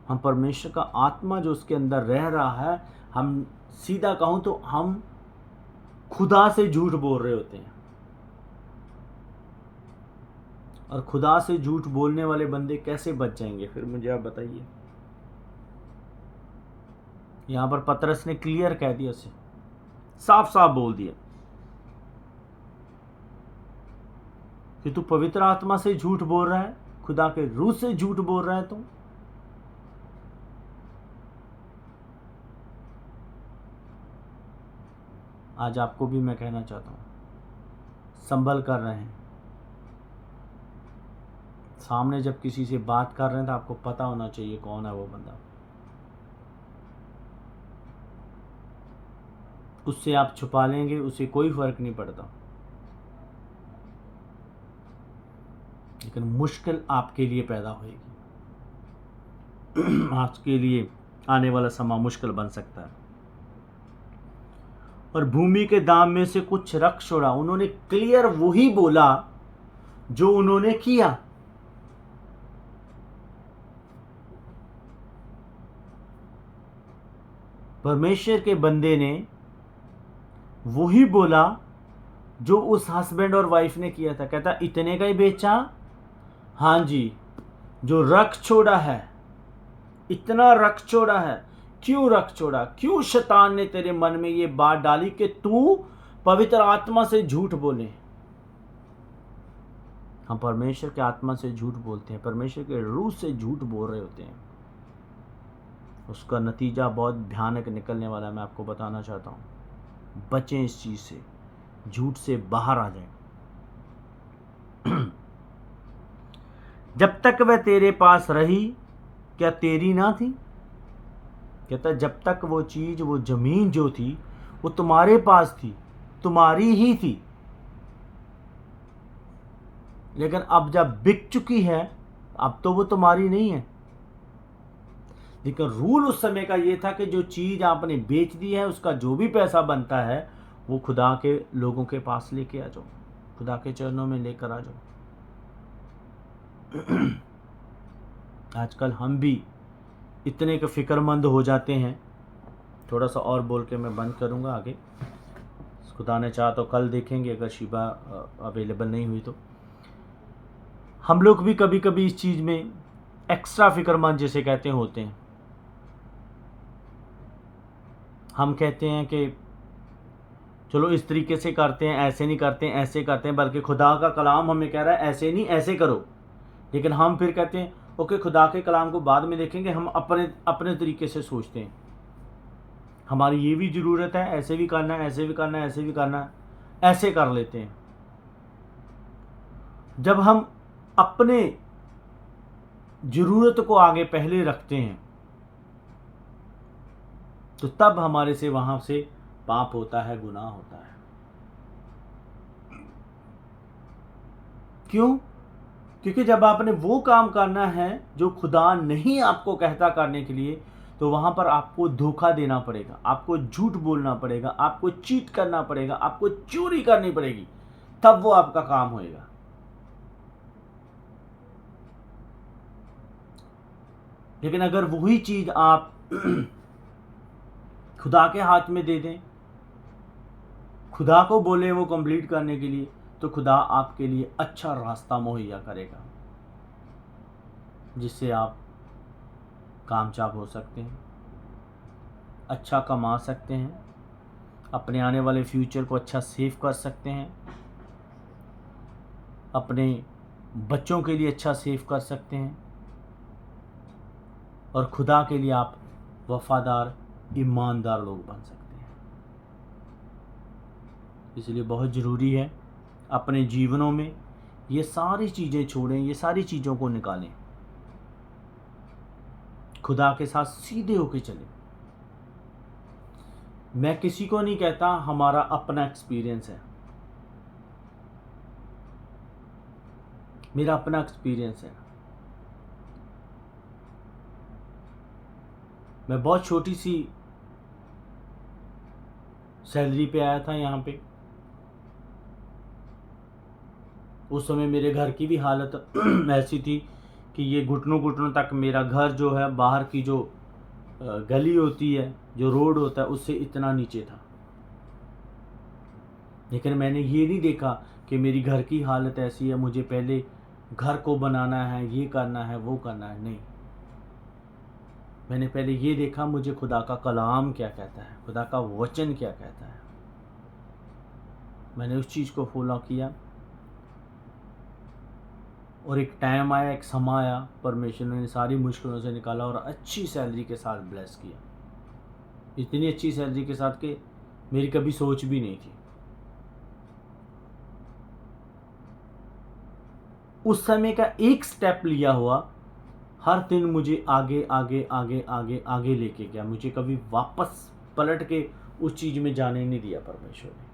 हम परमेश्वर का आत्मा जो उसके अंदर रह रहा है, हम सीधा कहूं तो हम खुदा से झूठ बोल रहे होते हैं। और खुदा से झूठ बोलने वाले बंदे कैसे बच जाएंगे फिर, मुझे आप बताइए। यहां पर पतरस ने क्लियर कह दिया, उसे साफ साफ बोल दिया कि तू पवित्र आत्मा से झूठ बोल रहा है, खुदा के रूह से झूठ बोल रहा है। तुम आज आपको भी मैं कहना चाहता हूं, संभल कर रहे हैं। सामने जब किसी से बात कर रहे हैं तो आपको पता होना चाहिए कौन है वो बंदा। उससे आप छुपा लेंगे, उसे कोई फर्क नहीं पड़ता, लेकिन मुश्किल आपके लिए पैदा होगी। आपके लिए आने वाला समय मुश्किल बन सकता है। और भूमि के दाम में से कुछ रख छोड़ा। उन्होंने क्लियर वही बोला जो उन्होंने किया। परमेश्वर के बंदे ने वही बोला जो उस हस्बैंड और वाइफ ने किया था। कहता इतने का ही बेचा, हाँ जी, जो रख छोड़ा है, इतना रख छोड़ा है। क्यों रख छोड़ा? क्यों शैतान ने तेरे मन में ये बात डाली कि तू पवित्र आत्मा से झूठ बोले? हम परमेश्वर के आत्मा से झूठ बोलते हैं, परमेश्वर के रूह से झूठ बोल रहे होते हैं। उसका नतीजा बहुत भयानक निकलने वाला है। मैं आपको बताना चाहता हूं, बचें इस चीज से, झूठ से बाहर आ जाएं। जब तक वह तेरे पास रही, क्या तेरी ना थी? कहता जब तक वो चीज, वो जमीन जो थी वो तुम्हारे पास थी, तुम्हारी ही थी, लेकिन अब जब बिक चुकी है अब तो वो तुम्हारी नहीं है। लेकिन रूल उस समय का ये था कि जो चीज आपने बेच दी है उसका जो भी पैसा बनता है वो खुदा के लोगों के पास लेके आ जाओ, खुदा के चरणों में लेकर आ जाओ। आजकल हम भी इतने के फिक्रमंद हो जाते हैं। थोड़ा सा और बोल के मैं बंद करूंगा, आगे खुदा ने चाहा तो कल देखेंगे, अगर शिबा अवेलेबल नहीं हुई तो। हम लोग भी कभी कभी इस चीज़ में एक्स्ट्रा फिक्रमंद जिसे कहते हैं होते हैं। हम कहते हैं कि चलो इस तरीके से करते हैं, ऐसे नहीं करते हैं, ऐसे करते हैं, बल्कि खुदा का कलाम हमें कह रहा है ऐसे नहीं ऐसे करो। लेकिन हम फिर कहते हैं ओके खुदा के कलाम को बाद में देखेंगे, हम अपने अपने तरीके से सोचते हैं। हमारी ये भी ज़रूरत है, ऐसे भी करना है, ऐसे भी करना है, ऐसे भी करना है, ऐसे कर लेते हैं। जब हम अपने ज़रूरत को आगे पहले रखते हैं तो तब हमारे से वहाँ से पाप होता है, गुनाह होता है। क्यों? क्योंकि जब आपने वो काम करना है जो खुदा नहीं आपको कहता करने के लिए, तो वहाँ पर आपको धोखा देना पड़ेगा, आपको झूठ बोलना पड़ेगा, आपको चीट करना पड़ेगा, आपको चोरी करनी पड़ेगी, तब वो आपका काम होएगा। लेकिन अगर वही चीज़ आप खुदा के हाथ में दे दें, खुदा को बोले वो कंप्लीट करने के लिए, तो खुदा आपके लिए अच्छा रास्ता मुहैया करेगा जिससे आप कामयाब हो सकते हैं, अच्छा कमा सकते हैं, अपने आने वाले फ्यूचर को अच्छा सेव कर सकते हैं, अपने बच्चों के लिए अच्छा सेव कर सकते हैं, और खुदा के लिए आप वफादार ईमानदार लोग बन सकते हैं। इसलिए बहुत ज़रूरी है अपने जीवनों में ये सारी चीज़ें छोड़ें, ये सारी चीज़ों को निकालें, खुदा के साथ सीधे होके चलें। मैं किसी को नहीं कहता, हमारा अपना एक्सपीरियंस है, मेरा अपना एक्सपीरियंस है। मैं बहुत छोटी सी सैलरी पे आया था यहाँ पे। उस समय मेरे घर की भी हालत ऐसी थी कि ये घुटनों घुटनों तक मेरा घर जो है, बाहर की जो गली होती है, जो रोड होता है, उससे इतना नीचे था। लेकिन मैंने ये नहीं देखा कि मेरी घर की हालत ऐसी है, मुझे पहले घर को बनाना है, ये करना है, वो करना है। नहीं, मैंने पहले ये देखा मुझे खुदा का कलाम क्या कहता है, खुदा का वचन क्या कहता है। मैंने उस चीज़ को फॉलो किया और एक टाइम आया, एक समय आया, परमेश्वर ने सारी मुश्किलों से निकाला और अच्छी सैलरी के साथ ब्लेस किया। इतनी अच्छी सैलरी के साथ कि मेरी कभी सोच भी नहीं थी। उस समय का एक स्टेप लिया हुआ हर दिन मुझे आगे आगे आगे आगे आगे लेके गया। मुझे कभी वापस पलट के उस चीज़ में जाने नहीं दिया परमेश्वर ने।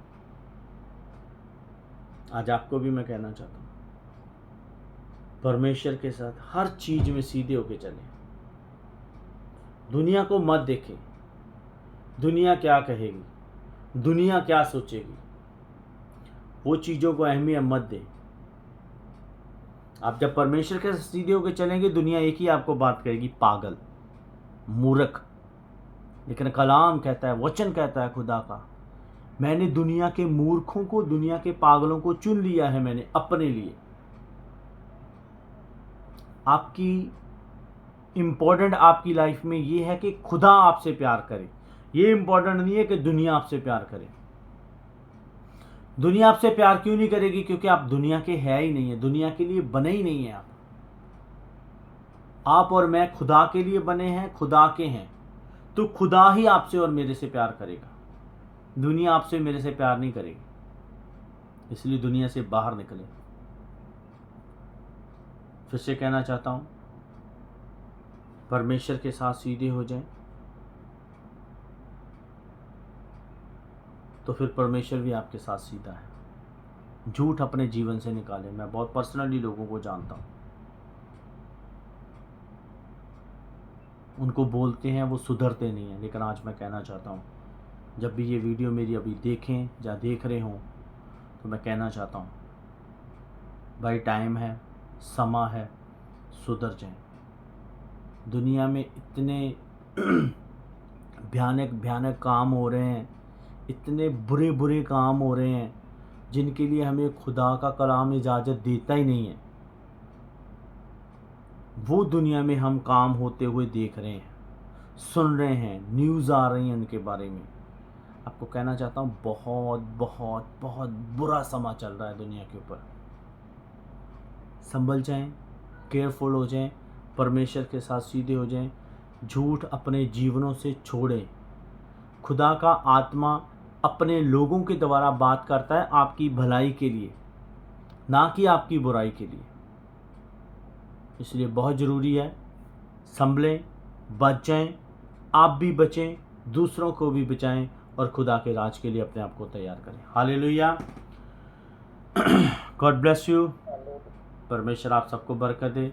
आज आपको भी मैं कहना चाहता हूँ, परमेश्वर के साथ हर चीज़ में सीधे होके चलें। दुनिया को मत देखें, दुनिया क्या कहेगी, दुनिया क्या सोचेगी, वो चीज़ों को अहमियत मत दें। आप जब परमेश्वर के सीधे होकर चलेंगे, दुनिया एक ही आपको बात करेगी, पागल, मूर्ख। लेकिन कलाम कहता है, वचन कहता है खुदा का, मैंने दुनिया के मूर्खों को, दुनिया के पागलों को चुन लिया है मैंने अपने लिए। आपकी इम्पोर्टेंट आपकी लाइफ में ये है कि खुदा आपसे प्यार करे। ये इम्पोर्टेंट नहीं है कि दुनिया आपसे प्यार करे। दुनिया आपसे प्यार क्यों नहीं करेगी? क्योंकि आप दुनिया के है ही नहीं है, दुनिया के लिए बने ही नहीं है। आप और मैं खुदा के लिए बने हैं, खुदा के हैं, तो खुदा ही आपसे और मेरे से प्यार करेगा। दुनिया आपसे मेरे से प्यार नहीं करेगी। इसलिए दुनिया से बाहर निकले। फिर से कहना चाहता हूं, परमेश्वर के साथ सीधे हो जाएं, तो फिर परमेश्वर भी आपके साथ सीधा है। झूठ अपने जीवन से निकालें। मैं बहुत पर्सनली लोगों को जानता हूं, उनको बोलते हैं, वो सुधरते नहीं हैं। लेकिन आज मैं कहना चाहता हूं, जब भी ये वीडियो मेरी अभी देखें या देख रहे हों, तो मैं कहना चाहता हूं, भाई टाइम है, समय है, सुधर जाएं। दुनिया में इतने भयानक भयानक काम हो रहे हैं, इतने बुरे बुरे काम हो रहे हैं जिनके लिए हमें खुदा का कलाम इजाज़त देता ही नहीं है, वो दुनिया में हम काम होते हुए देख रहे हैं, सुन रहे हैं, न्यूज़ आ रही हैं उनके बारे में। आपको कहना चाहता हूँ बहुत बहुत बहुत बुरा समा चल रहा है दुनिया के ऊपर। संभल जाएं, केयरफुल हो जाएं, परमेश्वर के साथ सीधे हो जाएं, झूठ अपने जीवनों से छोड़ें। खुदा का आत्मा अपने लोगों के द्वारा बात करता है आपकी भलाई के लिए, ना कि आपकी बुराई के लिए। इसलिए बहुत ज़रूरी है संभलें, बच जाएं, आप भी बचें, दूसरों को भी बचाएं और खुदा के राज के लिए अपने आप को तैयार करें। हालेलुया। God bless you. परमेश्वर आप सबको बरकत दे।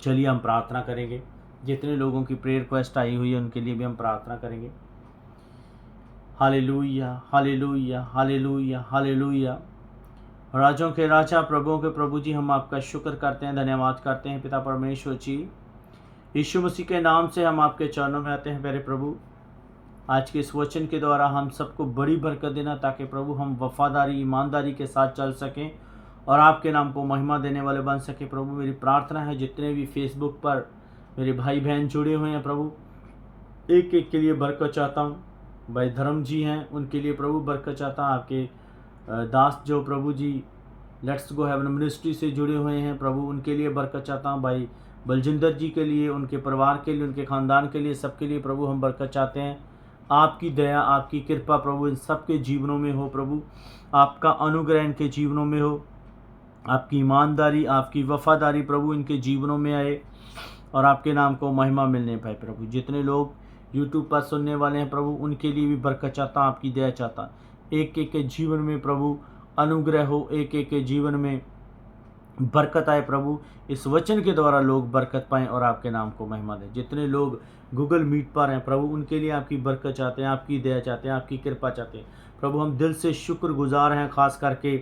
चलिए हम प्रार्थना करेंगे। जितने लोगों की प्रेयर रिक्वेस्ट आई हुई है उनके लिए भी हम प्रार्थना करेंगे। Hallelujah, hallelujah, hallelujah, hallelujah. राजों के राजा, प्रभुओं के प्रभु जी, हम आपका शुक्र करते हैं, धन्यवाद करते हैं पिता परमेश्वर जी। यीशु मसीह के नाम से हम आपके चरणों में आते हैं प्यारे प्रभु। आज के इस वचन के द्वारा हम सबको बड़ी बरकत देना, ताकि प्रभु हम वफादारी ईमानदारी के साथ चल सकें और आपके नाम को महिमा देने वाले बन सके। प्रभु मेरी प्रार्थना है जितने भी फेसबुक पर मेरे भाई बहन जुड़े हुए हैं प्रभु, एक एक के लिए बरकत चाहता हूँ। भाई धर्म जी हैं उनके लिए प्रभु बरकत चाहता हूँ। आपके दास जो प्रभु जी लेट्स गो हेवन मिनिस्ट्री से जुड़े हुए हैं प्रभु, उनके लिए बरकत चाहता हूँ। भाई बलजिंदर जी के लिए, उनके परिवार के लिए, उनके ख़ानदान के लिए, सबके लिए प्रभु हम बरकत चाहते हैं। आपकी दया, आपकी कृपा प्रभु इन सबके जीवनों में हो प्रभु, आपका अनुग्रह इनके जीवनों में हो, आपकी ईमानदारी, आपकी वफादारी प्रभु इनके जीवनों में आए और आपके नाम को महिमा मिलने पाए प्रभु। जितने लोग यूट्यूब पर सुनने वाले हैं प्रभु, उनके लिए भी बरकत चाहता, आपकी दया चाहता। एक एक के जीवन में प्रभु अनुग्रह हो, एक एक के जीवन में बरकत आए प्रभु। इस वचन के द्वारा लोग बरकत पाएं और आपके नाम को महिमा दें। जितने लोग गूगल मीट पर हैं प्रभु, उनके लिए आपकी बरकत चाहते हैं, आपकी दया चाहते हैं, आपकी कृपा चाहते हैं प्रभु। हम दिल से शुक्रगुजार हैं, खास करके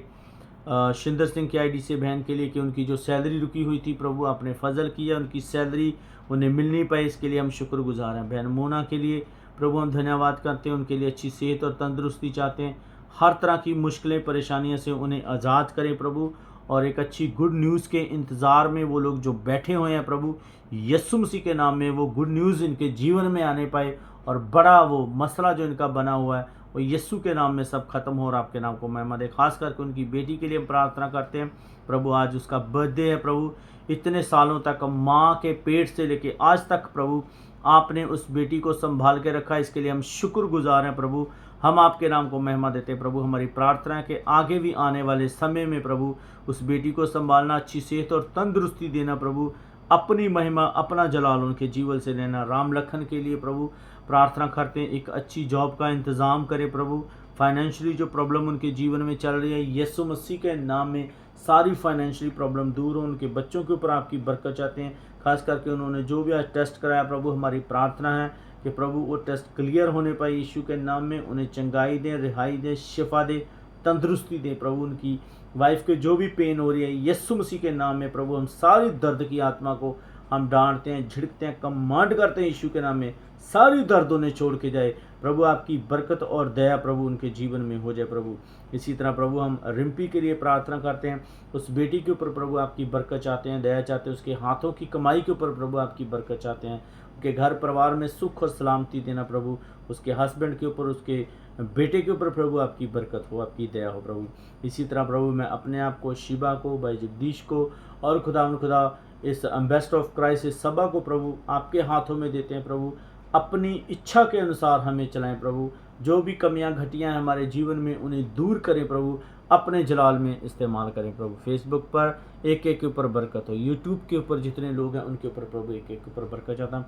शिंदर सिंह की आईडी से बहन के लिए कि उनकी जो सैलरी रुकी हुई थी प्रभु, आपने फजल किया, उनकी सैलरी उन्हें मिल नहीं पाई, इसके लिए हम शुक्रगुजार हैं। बहन मोना के लिए प्रभु हम धन्यवाद करते हैं, उनके लिए अच्छी सेहत और तंदुरुस्ती चाहते हैं। हर तरह की मुश्किलें परेशानियों से उन्हें आज़ाद करें प्रभु, और एक अच्छी गुड न्यूज़ के इंतज़ार में वो लोग जो बैठे हुए हैं प्रभु, यीशु मसीह के नाम में वो गुड न्यूज़ इनके जीवन में आने पाए और बड़ा वो मसला जो इनका बना हुआ है वो यीशु के नाम में सब खत्म हो और आपके नाम को महिमा दे। खास करके उनकी बेटी के लिए हम प्रार्थना करते हैं प्रभु, आज उसका बर्थडे है प्रभु। इतने सालों तक माँ के पेट से लेके आज तक प्रभु आपने उस बेटी को संभाल के रखा, इसके लिए हम शुक्रगुजार हैं प्रभु। हम आपके नाम को महिमा देते हैं प्रभु। हमारी प्रार्थना है कि आगे भी आने वाले समय में प्रभु उस बेटी को संभालना, अच्छी सेहत और तंदुरुस्ती देना प्रभु, अपनी महिमा अपना जलाल उनके जीवन से लेना। राम लखन के लिए प्रभु प्रार्थना करते हैं, एक अच्छी जॉब का इंतज़ाम करें प्रभु। फाइनेंशियली जो प्रॉब्लम उनके जीवन में चल रही है, यीशु मसीह के नाम में सारी फाइनेंशियली प्रॉब्लम दूर हो। उनके बच्चों के ऊपर आपकी बरकत चाहते हैं। खास करके उन्होंने जो भी आज टेस्ट कराया प्रभु, हमारी प्रार्थना है कि प्रभु वो टेस्ट क्लियर होने पाए यीशु के नाम में। उन्हें चंगाई दें, रिहाई दें, शिफा दें, तंदुरुस्ती दें प्रभु। उनकी वाइफ के जो भी पेन हो रही है यीशु मसीह के नाम में प्रभु, हम सारी दर्द की आत्मा को हम डांटते हैं, झिड़कते हैं, कमांड करते हैं यीशु के नाम में, सारी दर्द उन्हें छोड़ के जाए प्रभु। आपकी बरकत और दया प्रभु उनके जीवन में हो जाए प्रभु। इसी तरह प्रभु हम रिम्पी के लिए प्रार्थना करते हैं, उस बेटी के ऊपर प्रभु आपकी बरकत चाहते हैं, दया चाहते हैं। उसके हाथों की कमाई के ऊपर प्रभु आपकी बरकत चाहते हैं। उसके घर परिवार में सुख और सलामती देना प्रभु। उसके हस्बैंड के ऊपर, उसके बेटे के ऊपर प्रभु आपकी बरकत हो, आपकी दया हो प्रभु। इसी तरह प्रभु मैं अपने आप को, शिबा को, भाई जगदीश को और खुदा इस एम्बेसडर ऑफ क्राइस्ट, इस सभा को प्रभु आपके हाथों में देते हैं प्रभु। अपनी इच्छा के अनुसार हमें चलाएं प्रभु। जो भी कमियां घटियां हैं हमारे जीवन में उन्हें दूर करें प्रभु, अपने जलाल में इस्तेमाल करें प्रभु। फेसबुक पर एक एक के ऊपर बरकत हो, यूट्यूब के ऊपर जितने लोग हैं उनके ऊपर प्रभु एक एक के ऊपर बरकत चाहता हूँ,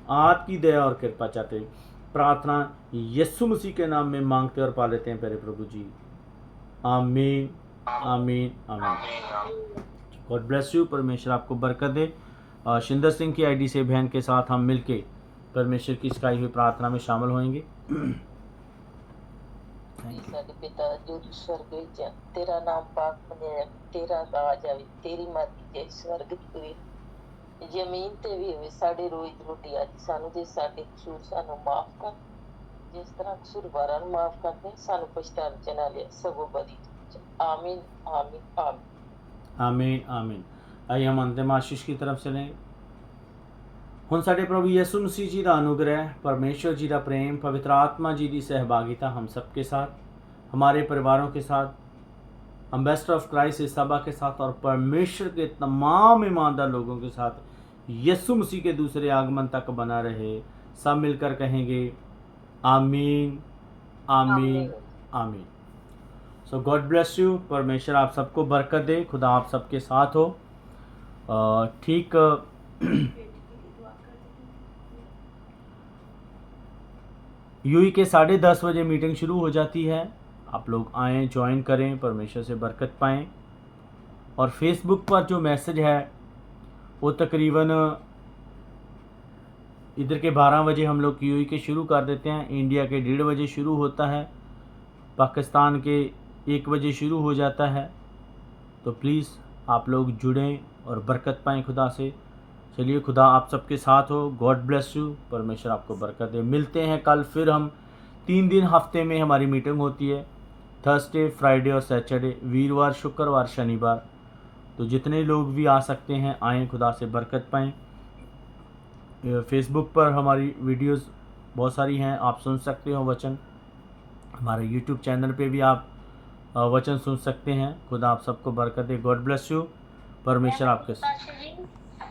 आपकी दया और कृपा चाहते हैं। प्रार्थना यीशु मसीह के नाम में मांगते और पा लेते हैं प्यारे प्रभु जी, आमीन आमीन आमीन। God bless you. परमेश्वर आपको बरकत दे। शिंदर सिंह की आईडी से बहन के साथ हम मिलके परमेश्वर की सिखाई हुई प्रार्थना में शामिल होंगे। साडे पिता जो तू स्वर्ग विच है, तेरा नाम पाक मनिया, तेरा राज आवे, तेरी मर्जी जे स्वर्ग विच होवे जमीन ते भी होवे। साडे रोज दी रोटी अज सानू दे, साडे कसूर सानू माफ कर ਜਿਸ ਤਰ੍ਹਾਂ ਕਸੂਰਵਾਰਾਂ ਨੂੰ ਮਾਫ ਕਰਦੇ ਸਾਨੂੰ ਪਛਤਾਣ ਚ ਨਾ ਲਿਆ ਸਗੋਂ ਬਦੀ ਚ। आमीन आमीन आमीन। आमीन आमीन। आइए हम अंतिम आशीष की तरफ चलें। ਹੁਣ ਸਾਡੇ ਪ੍ਰਭੂ ਯਿਸੂ ਮਸੀਹ ਜੀ ਦਾ ਅਨੁਗ੍ਰਹਿ, परमेश्वर जी का प्रेम, पवित्र आत्मा जी की सहभागिता हम सबके साथ, हमारे परिवारों के साथ, एम्बेसडर ऑफ क्राइस्ट इस सभा के साथ और परमेश्वर के तमाम ईमानदार लोगों के साथ यीशु मसीह के दूसरे आगमन तक बना रहे। सब मिलकर कहेंगे आमीन आमीन आमीन। सो गॉड ब्लेस यू। परमेश्वर आप सबको बरकत दे। खुदा आप सबके साथ हो। ठीक यूई के 10:30 बजे मीटिंग शुरू हो जाती है। आप लोग आएँ, ज्वाइन करें, परमेश्वर से बरकत पाएँ। और फेसबुक पर जो मैसेज है वो तकरीबन इधर के 12 बजे हम लोग यूई के शुरू कर देते हैं। इंडिया के 1:30 बजे शुरू होता है। पाकिस्तान के 1 बजे शुरू हो जाता है। तो प्लीज़ आप लोग जुड़ें और बरकत पाएँ खुदा से। चलिए, खुदा आप सबके साथ हो। God bless you. परमेश्वर आपको बरकत दे। मिलते हैं कल फिर। हम 3 दिन हफ्ते में हमारी मीटिंग होती है, थर्सडे, फ्राइडे और सैटरडे, वीरवार, शुक्रवार, शनिवार। तो जितने लोग भी आ सकते हैं आएँ, खुदा से बरकत पाएँ। फेसबुक पर हमारी वीडियोस बहुत सारी हैं, आप सुन सकते हो वचन। हमारे यूट्यूब चैनल पे भी आप वचन सुन सकते हैं। खुदा आप सबको बरकत दे। God bless you. परमेश्वर आपके साथ।